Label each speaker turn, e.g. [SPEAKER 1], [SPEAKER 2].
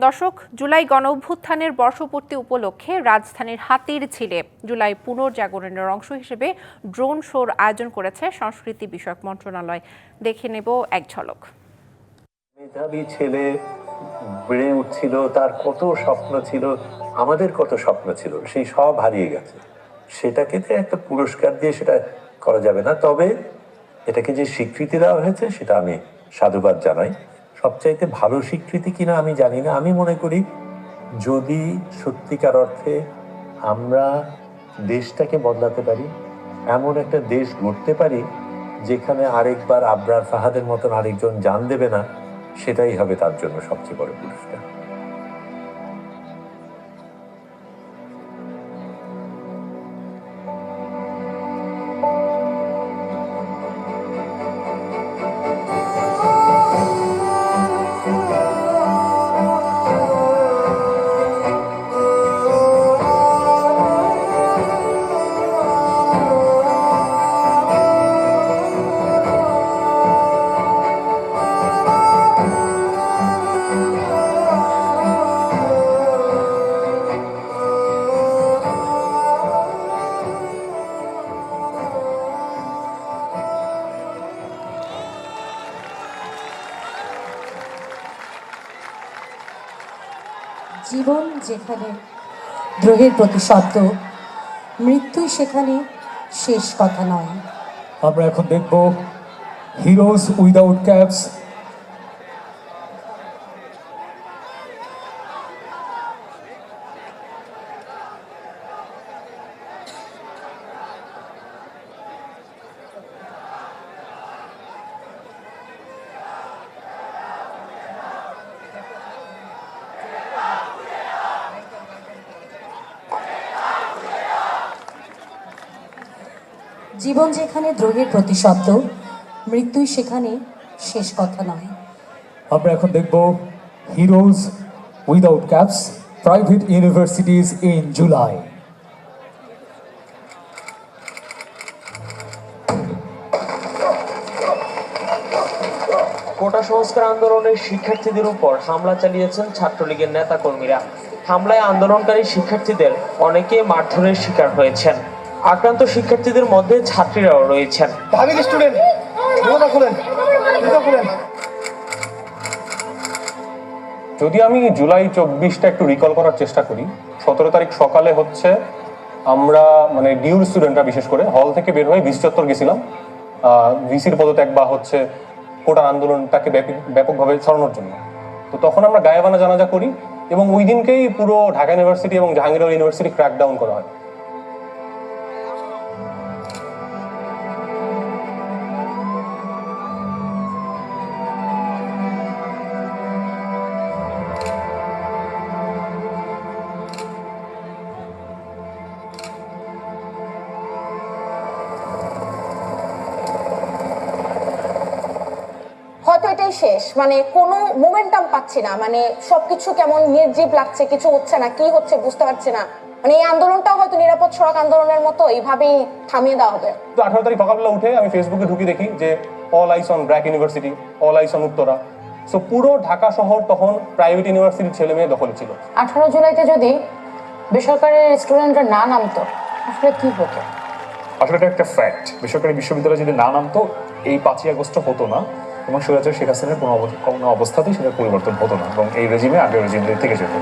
[SPEAKER 1] দর্শক, জুলাই গণঅভ্যুত্থানের বর্ষপূর্তি উপলক্ষে রাজধানীর হাতিরঝিলে জুলাই পুনর্জাগরণের অংশ হিসেবে ড্রোন শোর আয়োজন করেছে সংস্কৃতি বিষয়ক মন্ত্রণালয়। দেখে নেব এক ঝলক।
[SPEAKER 2] মেধাবী ছেলে বেড়ে উঠছিল, তার কত স্বপ্ন ছিল, আমাদের কত স্বপ্ন ছিল, সেই সব হারিয়ে গেছে। সেটাকে একটা পুরস্কার দিয়ে সেটা করা যাবে না। তবে এটাকে যে স্বীকৃতি দেওয়া হয়েছে সেটা আমি সাধুবাদ জানাই। সবচাইতে ভালো স্বীকৃতি কিনা আমি জানি না। আমি মনে করি যদি সত্যিকার অর্থে আমরা দেশটাকে বদলাতে পারি, এমন একটা দেশ গড়তে পারি যেখানে আরেকবার আবরার ফাহাদের মতন আরেকজন জান দেবে না, সেটাই হবে তার জন্য সবচেয়ে বড় পুরস্কার।
[SPEAKER 3] জীবন যেখানে দ্রোহের প্রতিশব্দ, মৃত্যুই সেখানে শেষ কথা নয়।
[SPEAKER 4] আমরা এখন দেখব হিরোজ উইদাউট ক্যাপস।
[SPEAKER 3] জীবন যেখানে দ্রোহের প্রতিশব্দ, মৃত্যুই সেখানে শেষ কথা নয়।
[SPEAKER 4] আমরা এখন দেখব heroes without caps, private universities in July.
[SPEAKER 5] Quota সংস্কার আন্দোলনের শিক্ষার্থীদের উপর হামলা চালিয়েছেন ছাত্রলীগের নেতাকর্মীরা। হামলায় আন্দোলনকারী শিক্ষার্থীদের অনেকে মারধরের শিকার হয়েছেন। আক্রান্ত শিক্ষার্থীদের মধ্যে ছাত্রীরাও রয়েছেন।
[SPEAKER 6] যদি আমি জুলাই 24টা একটু রিকল করার চেষ্টা করি, 17 তারিখ সকালে হচ্ছে আমরা ডিউর স্টুডেন্টরা বিশেষ করে হল থেকে বের হয়ে ভিসি চত্বর গেছিলাম ভিসির পদত্যাগ বা কোটা আন্দোলনটাকে ব্যাপকভাবে ছড়ানোর জন্য। তো তখন আমরা গায়েবানা জানাজা করি এবং ওই দিনকেই পুরো ঢাকা ইউনিভার্সিটি এবং জাহাঙ্গীরনগর ইউনিভার্সিটি ক্র্যাকডাউন করা হয়।
[SPEAKER 7] হয়তো এটাই শেষ, কোনো মোমেন্টাম পাচ্ছি না, সবকিছু কেমন নির্জীব লাগছে, কিছু হচ্ছে না, কি হচ্ছে বুঝতে পারছি না। এই আন্দোলনটাও হয়তো নিরাপদ সড়ক আন্দোলনের মতো এইভাবেই থামিয়ে দেওয়া হবে।
[SPEAKER 6] তো 18 তারিখ সকালবেলা উঠে আমি ফেসবুকে ঢুকি, দেখি যে all ice on BRAC university, all ice on Uttara. So পুরো ঢাকা শহর তখন প্রাইভেট ইউনিভার্সিটির ছেলে মেয়ে দখল ছিল।
[SPEAKER 7] 18 জুলাইতে যদি বেসরকারি স্টুডেন্টরা না নামতো আসলে কি হতো?
[SPEAKER 8] আসলে এটা একটা ফ্যাক্ট। বেসরকারি বিশ্ববিদ্যালয় যদি না নামতো এই 5ই আগস্ট হতো না এবং স্বৈরাচার শেখ হাসিনার কোনো অবস্থাতেই সেটা পরিবর্তন হতো না এবং এই রেজিমে আগের রেজিমে থেকে যেত।